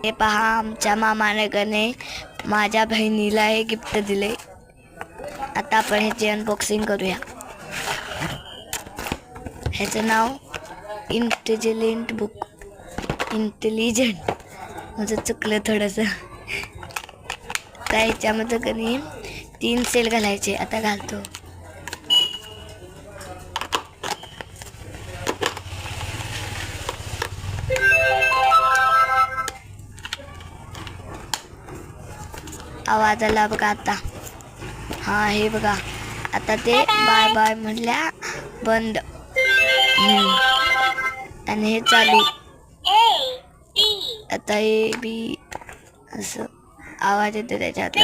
हे पहा, आमच्या मामाने गणे माझ्या बहिणीला हे गिफ्ट दिले. आता आपण ह्याची अनबॉक्सिंग करूया. ह्याचं नाव इंटेलिजंट बुक. इंटेलिजंट म्हणजे चुकलं थोडंसं. तर ह्याच्यामध्ये कधी 3 सेल घालायचे. आता घालतो. आवाज आला बघा आता. हा, हे बघा आता ते बाय बाय म्हटल्या बंद. आणि हे चालू. आता हे बी असं आवाज येतो त्याच्यातला.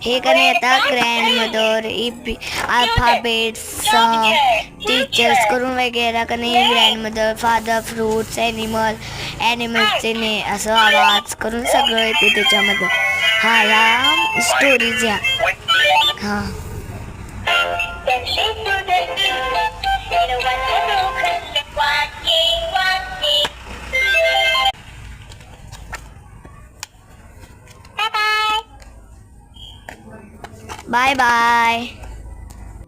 हे कधी आता ग्रँड मदर अल्फाबेट्स टीचर्स करून वगैरे कधी ग्रँड मदर फादर फ्रूट्स ॲनिमल्सचे ने असं आवाज करून सगळं येते त्याच्यामध्ये. हा, या स्टोरीज या. हां, बाय बाय.